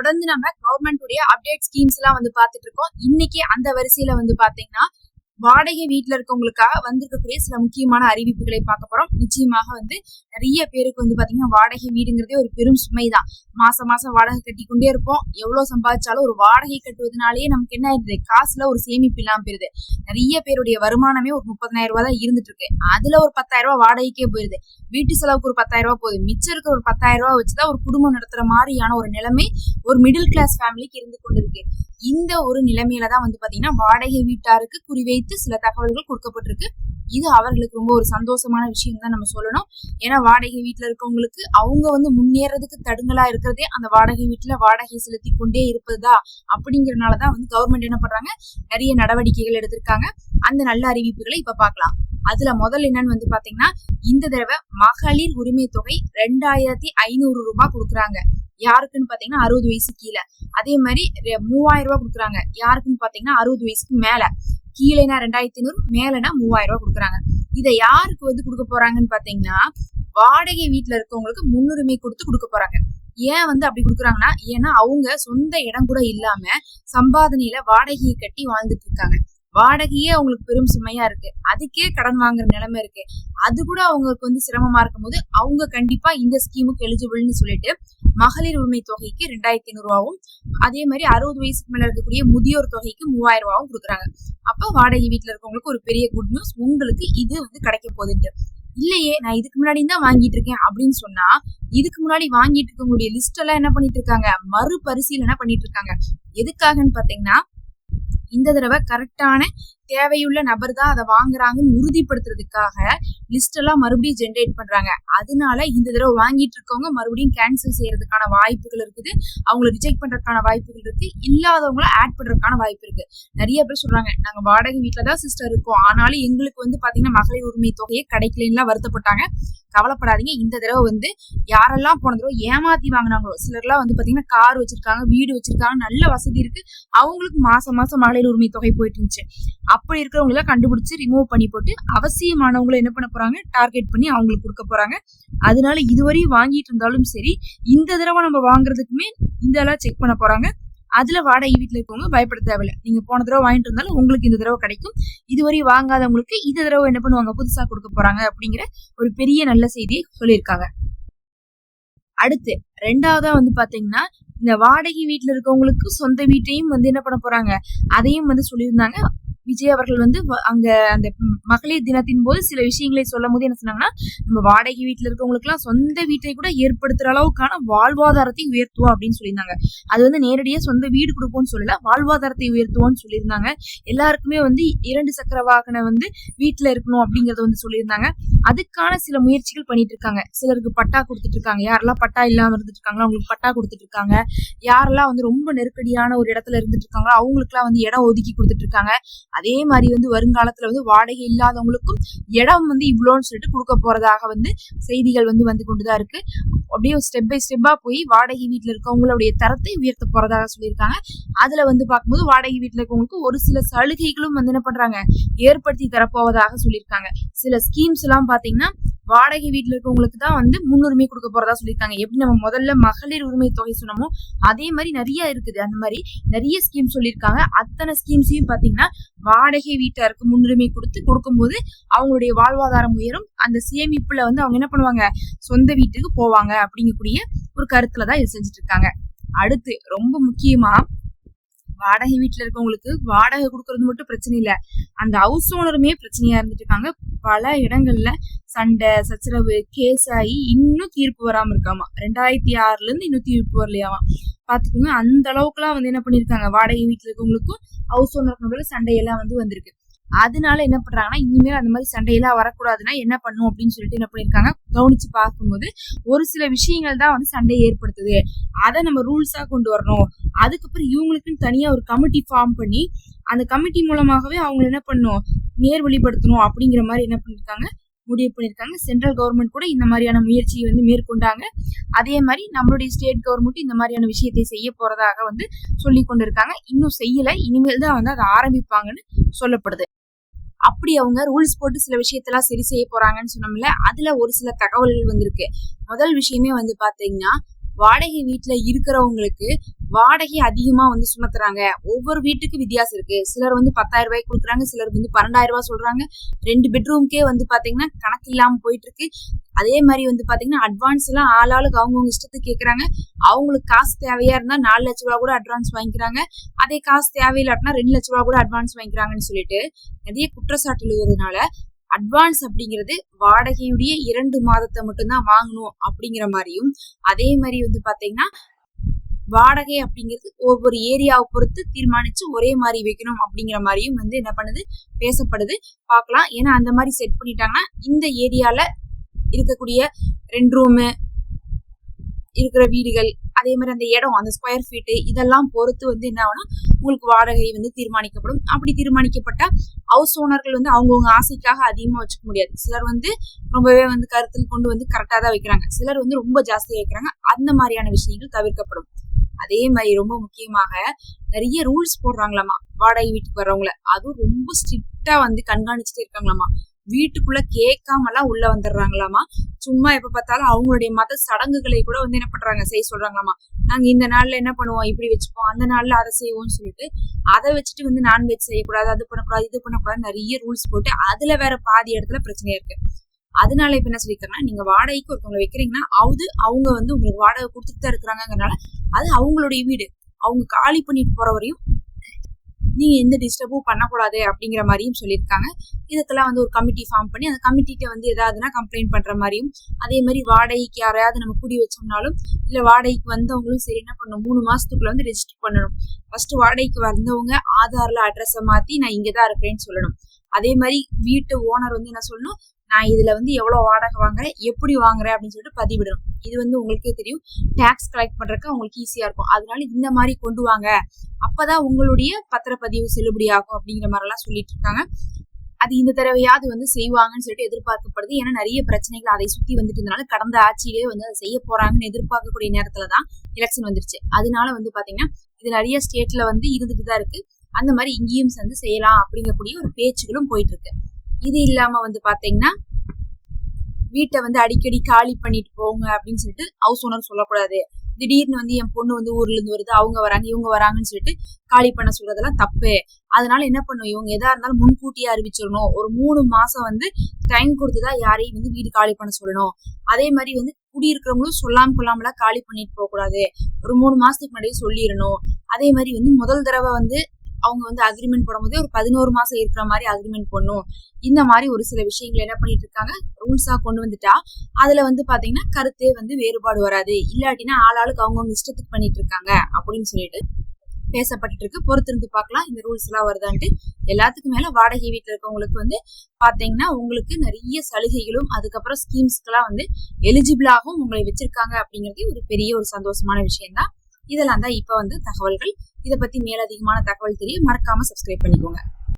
தொடர்ந்து நம்ம கவர்மெண்ட் உடைய அப்டேட் ஸ்கீம்ஸ் எல்லாம் பாத்துட்டு இருக்கோம். இன்னைக்கு அந்த வரிசையில பாத்தீங்கன்னா வாடகை வீட்டுல இருக்கவங்களுக்காக வந்திருக்கக்கூடிய சில முக்கியமான அறிவிப்புகளை பார்க்க போறோம். நிச்சயமாக நிறைய பேருக்கு பாத்தீங்கன்னா வாடகை வீடுங்கிறதே ஒரு பெரும் சுமைதான். மாசம் மாசம் வாடகை கட்டி கொண்டே இருப்போம். எவ்வளவு சம்பாதிச்சாலும் ஒரு வாடகை கட்டுவதனாலேயே நமக்கு என்ன ஆயிருது, காசுல ஒரு சேமிப்பு இல்லாம போயிருது. நிறைய பேருடைய வருமானமே ஒரு 30,000 ரூபாய் தான் இருந்துட்டு இருக்கு. அதுல ஒரு 10,000 ரூபாய் வாடகைக்கே போயிருது. வீட்டு செலவுக்கு ஒரு 10,000 ரூபாய் போகுது. மிச்சம் இருக்கிற ஒரு 10,000 ரூபாய் வச்சுதான் ஒரு குடும்பம் நடத்துற மாதிரியான ஒரு நிலைமை ஒரு மிடில் கிளாஸ் ஃபேமிலிக்கு இருந்து கொண்டு இருக்கு. இந்த ஒரு நிலைமையில தான் பாத்தீங்கன்னா வாடகை வீட்டாருக்கு குறிவைத்து சில தகவல்கள் கொடுக்கப்பட்டிருக்கு. இது அவர்களுக்கு ரொம்ப ஒரு சந்தோஷமான விஷயம் தான் நம்ம சொல்லணும். ஏன்னா வாடகை வீட்டுல இருக்கவங்களுக்கு அவங்க முன்னேறதுக்கு தடுங்கலா இருக்கிறதே அந்த வாடகை வீட்டுல வாடகை செலுத்தி கொண்டே இருப்பதா அப்படிங்கறதுனாலதான் கவர்மெண்ட் என்ன பண்றாங்க, நிறைய நடவடிக்கைகள் எடுத்திருக்காங்க. அந்த நல்ல அறிவிப்புகளை இப்ப பாக்கலாம். அதுல முதல் என்னன்னு பாத்தீங்கன்னா இந்த தடவை மகளிர் உரிமை தொகை 2,500 ரூபாய் கொடுக்குறாங்க. யாருக்குன்னு பாத்தீங்கன்னா 60 வயசு கீழே. அதே மாதிரி 3,000 ரூபாய் கொடுக்குறாங்க. யாருக்குன்னு பாத்தீங்கன்னா 60 வயசுக்கு மேல. கீழேனா 2,500, மேலனா 3,000 ரூபாய் கொடுக்குறாங்க. இதை யாருக்கு கொடுக்க போறாங்கன்னு பாத்தீங்கன்னா வாடகை வீட்டுல இருக்கவங்களுக்கு முன்னுரிமை கொடுத்து கொடுக்க போறாங்க. ஏன் அப்படி கொடுக்குறாங்கன்னா, ஏன்னா அவங்க சொந்த இடம் கூட இல்லாம சம்பாதனையில வாடகையை கட்டி வாழ்ந்துட்டு இருக்காங்க. வாடகையே அவங்களுக்கு பெரும் சுமையா இருக்கு. அதுக்கே கடன் வாங்குற நிலைமை இருக்கு. அது கூட அவங்களுக்கு சிரமமா இருக்கும் போது அவங்க கண்டிப்பா இந்த ஸ்கீமுக்கு எலிஜிபிள்னு சொல்லிட்டு மகளிர் உரிமை தொகைக்கு 2,500 ரூபாவும், அதே மாதிரி 60 வயசுக்கு மேல இருக்கக்கூடிய முதியோர் தொகைக்கு 3,000 ரூபாவும் கொடுக்குறாங்க. அப்ப வாடகை வீட்டுல இருக்கவங்களுக்கு ஒரு பெரிய குட் நியூஸ், உங்களுக்கு இது கிடைக்க போகுதுன்ட்டு. இல்லையே நான் இதுக்கு முன்னாடி தான் வாங்கிட்டு இருக்கேன் அப்படின்னு சொன்னா, இதுக்கு முன்னாடி வாங்கிட்டு இருக்கக்கூடிய லிஸ்ட் எல்லாம் என்ன பண்ணிட்டு இருக்காங்க, மறுபரிசீலனை பண்ணிட்டு இருக்காங்க. எதுக்காகன்னு பாத்தீங்கன்னா இந்த தடவை கரெக்டான தேவையுள்ள நபர் தான் அதை வாங்குறாங்கன்னு உறுதிப்படுத்துறதுக்காக லிஸ்ட் எல்லாம் மறுபடியும் ஜென்ரேட் பண்றாங்க. அதனால இந்த தடவை வாங்கிட்டு இருக்கவங்க மறுபடியும் கேன்சல் செய்யறதுக்கான வாய்ப்புகள் இருக்குது. அவங்களை ரிஜெக்ட் பண்றதுக்கான வாய்ப்புகள் இருக்கு. இல்லாதவங்கள ஆட் பண்றதுக்கான வாய்ப்பு இருக்கு. நிறைய பேர் சொல்றாங்க, நாங்க வாடகை வீட்டுலதான் சிஸ்டர் இருக்கோம், ஆனாலும் எங்களுக்கு பாத்தீங்கன்னா மகளிர் உரிமை தொகையை கிடைக்கலன்னு வருத்தப்பட்டாங்க. கவலைப்படாதீங்க. இந்த தடவை யாரெல்லாம் போன தடவை ஏமாத்தி வாங்கினாங்களோ, சிலர்லாம் பாத்தீங்கன்னா கார் வச்சிருக்காங்க, வீடு வச்சிருக்காங்க, நல்ல வசதி இருக்கு, அவங்களுக்கு மாசம் மாசம் மகளிர் உரிமை தொகை போயிட்டு இருந்துச்சு. அப்படி இருக்கிறவங்கள கண்டுபிடிச்சு ரிமூவ் பண்ணி போட்டு அவசியமானவங்களை என்ன பண்ண போறாங்க, டார்கெட் பண்ணி அவங்களுக்கு கொடுக்க போறாங்க. அதனால இதுவரையும் வாங்கிட்டு இருந்தாலும் சரி, இந்த தடவை நம்ம வாங்குறதுக்குமே இதெல்லாம் செக் பண்ண போறாங்க. அதுல வாடகை வீட்டுல இருக்கவங்க பயப்பட தேவையில்லை. நீங்க போன தடவை வாங்கிட்டு இருந்தாலும் உங்களுக்கு இந்த தடவை கிடைக்கும். இதுவரை வாங்காதவங்களுக்கு இந்த தடவை என்ன பண்ணுவாங்க, புதுசா கொடுக்க போறாங்க அப்படிங்கிற ஒரு பெரிய நல்ல செய்தியை சொல்லியிருக்காங்க. அடுத்து ரெண்டாவதா பாத்தீங்கன்னா இந்த வாடகை வீட்டுல இருக்கவங்களுக்கு சொந்த வீட்டையும் என்ன பண்ண போறாங்க, அதையும் சொல்லியிருந்தாங்க. விஜய் அவர்கள் அங்க அந்த மகளிர் தினத்தின் போது சில விஷயங்களை சொல்லும் போது என்ன சொன்னாங்கன்னா, நம்ம வாடகை வீட்டுல இருக்கவங்களுக்கு எல்லாம் சொந்த வீட்டை கூட ஏற்படுத்துற அளவுக்கான வாழ்வாதாரத்தை உயர்த்துவோம் அப்படின்னு சொல்லியிருந்தாங்க. அது நேரடியா சொந்த வீடு கொடுப்போம்னு சொல்லல, வாழ்வாதாரத்தை உயர்த்துவோம்னு சொல்லியிருந்தாங்க. எல்லாருக்குமே 2 சக்கர வாகனம் வீட்டுல இருக்கணும் அப்படிங்கறத சொல்லியிருந்தாங்க. அதுக்கான சில முயற்சிகள் பண்ணிட்டு இருக்காங்க. சிலருக்கு பட்டா கொடுத்துட்டு இருக்காங்க. யாரெல்லாம் பட்டா இல்லாம இருந்துட்டு இருக்காங்களோ அவங்களுக்கு பட்டா கொடுத்துட்டு இருக்காங்க. யாரெல்லாம் ரொம்ப நெருக்கடியான ஒரு இடத்துல இருந்துட்டு இருக்காங்களோ அவங்களுக்கு எல்லாம் இடம் ஒதுக்கி கொடுத்துட்டு இருக்காங்க. அதே மாதிரி வருங்காலத்துல வாடகை இல்லாதவங்களுக்கும் இடம் இவ்வளோன்னு சொல்லிட்டு கொடுக்க போறதாக செய்திகள் வந்து கொண்டுதான் இருக்கு. அப்படியே ஸ்டெப் பை ஸ்டெப்பா போய் வாடகை வீட்டுல இருக்கவங்களுடைய தரத்தை உயர்த்த போறதாக சொல்லியிருக்காங்க. அதுல பார்க்கும்போது வாடகை வீட்டுல இருக்கவங்களுக்கு ஒரு சில சலுகைகளும் என்ன பண்றாங்க, ஏற்படுத்தி தரப்போவதாக சொல்லியிருக்காங்க. சில ஸ்கீம்ஸ் எல்லாம் பாத்தீங்கன்னா வாடகை வீட்டுல இருக்கவங்களுக்கு தான் முன்னுரிமை கொடுக்க போறதா சொல்லியிருக்காங்க. எப்படி நம்ம முதல்ல மகளிர் உரிமை தொகை சொன்னமோ அதே மாதிரி நிறைய இருக்குது. அந்த மாதிரி நிறைய ஸ்கீம் சொல்லியிருக்காங்க. அத்தனை ஸ்கீம்ஸையும் பாத்தீங்கன்னா வாடகை வீட்டாருக்கு முன்னுரிமை கொடுக்கும்போது அவங்களுடைய வாழ்வாதாரம் உயரும். அந்த சேமிப்புல அவங்க என்ன பண்ணுவாங்க, சொந்த வீட்டுக்கு போவாங்க அப்படிங்கக்கூடிய ஒரு கருத்துலதான் இது செஞ்சுட்டு இருக்காங்க. அடுத்து ரொம்ப முக்கியமா வாடகை வீட்டுல இருக்கவங்களுக்கு வாடகை கொடுக்கறது மட்டும் பிரச்சனை இல்ல, அந்த ஹவுஸ் ஓனருமே பிரச்சனையா இருந்துட்டு இருக்காங்க. பல இடங்கள்ல சண்டை சச்சரவு கேஸ் ஆகி இன்னும் தீர்ப்பு வராம இருக்காமா. 2006ல இருந்து இன்னும் தீர்ப்பு வரலையாமா. பாத்துக்கோங்க, அந்த அளவுக்கு எல்லாம் என்ன பண்ணிருக்காங்க, வாடகை வீட்டுல இருக்கவங்களுக்கும் ஹவுஸ் ஓனருக்கும் சண்டையெல்லாம் வந்திருக்கு. அதனால என்ன பண்றாங்கன்னா, இனிமேல் அந்த மாதிரி சண்டையெல்லாம் வரக்கூடாதுன்னா என்ன பண்ணும் அப்படின்னு சொல்லிட்டு என்ன பண்ணிருக்காங்க, கவனிச்சு பார்க்கும்போது ஒரு சில விஷயங்கள் தான் சண்டையை ஏற்படுத்துது, அதை நம்ம ரூல்ஸா கொண்டு வரணும். அதுக்கப்புறம் இவங்களுக்குன்னு தனியா ஒரு கமிட்டி ஃபார்ம் பண்ணி அந்த கமிட்டி மூலமாகவே அவங்க என்ன பண்ணும், நேர்வழிப்படுத்தணும் அப்படிங்கிற மாதிரி என்ன பண்ணிருக்காங்க, முடிவு பண்ணிருக்காங்க. சென்ட்ரல் கவர்மெண்ட் கூட இந்த மாதிரியான முயற்சியை மேற்கொண்டாங்க. அதே மாதிரி நம்மளுடைய ஸ்டேட் கவர்மெண்ட் இந்த மாதிரியான விஷயத்தை செய்ய போறதாக சொல்லி கொண்டிருக்காங்க. இன்னும் செய்யல, இனிமேல் தான் அதை ஆரம்பிப்பாங்கன்னு சொல்லப்படுது. அப்படி அவங்க ரூல்ஸ் போட்டு சில விஷயத்தெல்லாம் சரி செய்ய போறாங்கன்னு சொன்னோம்ல, அதுல ஒரு சில தகவல்கள் வந்திருக்கு. முதல் விஷயமே பாத்தீங்கன்னா வாடகை வீட்டுல இருக்கிறவங்களுக்கு வாடகை அதிகமா வந்து சுமத்துறாங்க. ஒவ்வொரு வீட்டுக்கு வித்தியாசம் இருக்கு. சிலர் வந்து 10,000 ரூபாய் கொடுக்குறாங்க, சிலர் வந்து 12,000 ரூபாய் சொல்றாங்க. 2 பெட்ரூம்க்கே வந்து பாத்தீங்கன்னா கணக்கு இல்லாம போயிட்டு இருக்கு. அதே மாதிரி வந்து பாத்தீங்கன்னா அட்வான்ஸ் எல்லாம் ஆளாளுக்கு அவங்கவுங்க இஷ்டத்துக்கு கேக்குறாங்க. அவங்களுக்கு காசு தேவையா இருந்தா 4 லட்ச ரூபாய் கூட அட்வான்ஸ் வாங்கிக்கிறாங்க. அதே காசு தேவையில்லாட்டினா 2 லட்ச ரூபாய் கூட அட்வான்ஸ் வாங்கிக்கிறாங்கன்னு சொல்லிட்டு நிறைய குற்றச்சாட்டு எழுதுறதுனால அட்வான்ஸ் அப்படிங்கிறது வாடகையுடைய 2 மாதத்தை மட்டும்தான் வாங்கணும் அப்படிங்கிற மாதிரியும், அதே மாதிரி வந்து பாத்தீங்கன்னா வாடகை அப்படிங்கிறது ஒவ்வொரு ஏரியாவை பொறுத்து தீர்மானிச்சு ஒரே மாதிரி வைக்கணும் அப்படிங்கிற மாதிரியும் வந்து என்ன பண்ணுது, பேசப்படுது. பார்க்கலாம். ஏன்னா அந்த மாதிரி செட் பண்ணிட்டாங்கன்னா இந்த ஏரியால இருக்கக்கூடிய 2 ரூமு இருக்கிற வீடுகள், அதே மாதிரி அந்த இடம், அந்த ஸ்கொயர் ஃபீட்டு இதெல்லாம் பொறுத்து வந்து என்ன ஆகும்னா உங்களுக்கு வாடகை வந்து தீர்மானிக்கப்படும். அப்படி தீர்மானிக்கப்பட்ட ஹவுஸ் ஓனர்கள் வந்து அவங்கவுங்க ஆசைக்காக அதிகமா வச்சுக்க முடியாது. சிலர் வந்து ரொம்பவே வந்து கருத்தில் கொண்டு வந்து கரெக்டா தான் வைக்கிறாங்க, சிலர் வந்து ரொம்ப ஜாஸ்தியா வைக்கிறாங்க. அந்த மாதிரியான விஷயங்கள் தவிர்க்கப்படும். அதே மாதிரி ரொம்ப முக்கியமாக நிறைய ரூல்ஸ் போடுறாங்களாமா வாடகை வீட்டுக்கு வர்றவங்கள. அதுவும் ரொம்ப ஸ்ட்ரிக்டா வந்து கண்காணிச்சுட்டே இருக்காங்களாமா. வீட்டுக்குள்ள கேட்காமலாம் உள்ள வந்துடுறாங்களாமா. சும்மா எப்ப பார்த்தாலும் அவங்களுடைய மத சடங்குகளை கூட வந்து என்ன பண்றாங்க, செய்ய சொல்றாங்களாமா. நாங்க இந்த நாள்ல என்ன பண்ணுவோம், இப்படி வச்சுப்போம், அந்த நாள்ல அதை செய்வோம்னு சொல்லிட்டு அதை வச்சுட்டு வந்து நான்வெஜ் செய்யக்கூடாது, அது பண்ணக்கூடாது, இது பண்ணக்கூடாது, நிறைய ரூல்ஸ் போட்டு அதுல வேற பாதி இடத்துல பிரச்சனையா இருக்கு. அதனால இப்ப என்ன சொல்லியிருக்காங்கன்னா, நீங்க வாடகைக்கு ஒருத்தவங்களை வைக்கிறீங்கன்னா அவங்க வந்து உங்களுக்கு வாடகை கொடுத்துட்டு தான் இருக்கிறாங்கனால அது அவங்களுடைய வீடு, அவங்க காலி பண்ணிட்டு போற வரையும் நீங்க எந்த டிஸ்டர்பும் பண்ணக்கூடாது அப்படிங்கிற மாதிரியும் சொல்லியிருக்காங்க. இதுக்கெல்லாம் வந்து ஒரு கமிட்டி ஃபார்ம் பண்ணி அந்த கமிட்டிட்ட வந்து ஏதாவதுன்னா கம்ப்ளைண்ட் பண்ற மாதிரியும், அதே மாதிரி வாடகைக்கு யாரையாவது நம்ம குடி வச்சோம்னாலும் இல்ல வாடகைக்கு வந்தவங்களும் சரி என்ன பண்ணணும், 3 மாசத்துக்குள்ள வந்து ரெஜிஸ்டர் பண்ணணும். ஃபர்ஸ்ட் வாடகைக்கு வந்தவங்க ஆதார்ல அட்ரஸை மாத்தி நான் இங்கதான் இருக்கிறேன்னு சொல்லணும். அதே மாதிரி வீட்டு ஓனர் வந்து என்ன சொல்லணும், நான் இதுல வந்து எவ்வளவு வாடகை வாங்குறேன், எப்படி வாங்குறேன் அப்படின்னு சொல்லிட்டு பதிவிடணும். இது வந்து உங்களுக்கே தெரியும், டாக்ஸ் கலெக்ட் பண்றதுக்கு அவங்களுக்கு ஈஸியா இருக்கும். அதனால இந்த மாதிரி கொண்டு வாங்க, அப்பதான் உங்களுடைய பத்திரப்பதிவு செல்லுபடி ஆகும் அப்படிங்கிற மாதிரி எல்லாம் சொல்லிட்டு இருக்காங்க. அது இந்த தடவையாவது வந்து செய்வாங்கன்னு சொல்லிட்டு எதிர்பார்க்கப்படுது. ஏன்னா நிறைய பிரச்சனைகள் அதை சுத்தி வந்துட்டு இருந்தனால கடந்த ஆட்சியிலே வந்து அதை செய்ய போறாங்கன்னு எதிர்பார்க்கக்கூடிய நேரத்துலதான் எலெக்ஷன் வந்துருச்சு. அதனால வந்து பாத்தீங்கன்னா இது நிறைய ஸ்டேட்ல வந்து இருந்துட்டு தான் இருக்கு. அந்த மாதிரி இங்கேயும் வந்து செய்யலாம் அப்படிங்கக்கூடிய ஒரு பேச்சுகளும் போயிட்டு இருக்கு. இது இல்லாம வந்து பாத்தீங்கன்னா வீட்டை வந்து அடிக்கடி காலி பண்ணிட்டு போங்க அப்படின்னு சொல்லிட்டு ஹவுஸ் ஓனர் சொல்லக்கூடாது. திடீர்னு வந்து என் பொண்ணு வந்து ஊர்ல இருந்து வருது, அவங்க வராங்க இவங்க வராங்கன்னு சொல்லிட்டு காலி பண்ண சொல்றதெல்லாம் தப்பு. அதனால என்ன பண்ணும், இவங்க எதா இருந்தாலும் முன்கூட்டியே அறிவிச்சிடணும். ஒரு 3 மாசம் வந்து டைம் கொடுத்துதான் யாரையும் வந்து வீடு காலி பண்ண சொல்லணும். அதே மாதிரி வந்து குடியிருக்கிறவங்களும் சொல்லாம கொள்ளாமலாம் காலி பண்ணிட்டு போக கூடாது. ஒரு 3 மாசத்துக்கு முன்னாடியே சொல்லிடணும். அதே மாதிரி வந்து முதல் தடவை வந்து அவங்க வந்து அக்ரிமெண்ட் போடும்போதே ஒரு 11 மாசம் இருக்கிற மாதிரி அக்ரிமெண்ட் பண்ணும். இந்த மாதிரி ஒரு சில விஷயங்கள் என்ன பண்ணிட்டு இருக்காங்க, ரூல்ஸா கொண்டு வந்துட்டா அதுல வந்து பாத்தீங்கன்னா கருத்தே வந்து வேறுபாடு வராது. இல்லாட்டினா ஆளாளுக்கு அவங்கவுங்க இஷ்டத்துக்கு பண்ணிட்டு இருக்காங்க அப்படின்னு சொல்லிட்டு பேசப்பட்டு இருக்கு. பொறுத்திருந்து பார்க்கலாம் இந்த ரூல்ஸ் எல்லாம் வருதான்ட்டு. எல்லாத்துக்கும் மேல வாடகை வீட்டுல இருக்கவங்களுக்கு வந்து பாத்தீங்கன்னா உங்களுக்கு நிறைய சலுகைகளும் அதுக்கப்புறம் ஸ்கீம்ஸ்க்கெல்லாம் வந்து எலிஜிபிளாகவும் உங்களை வச்சிருக்காங்க அப்படிங்கிறது ஒரு பெரிய ஒரு சந்தோஷமான விஷயம் தான். இதெல்லாம் தான் இப்ப வந்து தகவல்கள். இதை பத்தி மேலதிகமான தகவல் தெரிய மறக்காம சப்ஸ்கிரைப் பண்ணிக்கோங்க.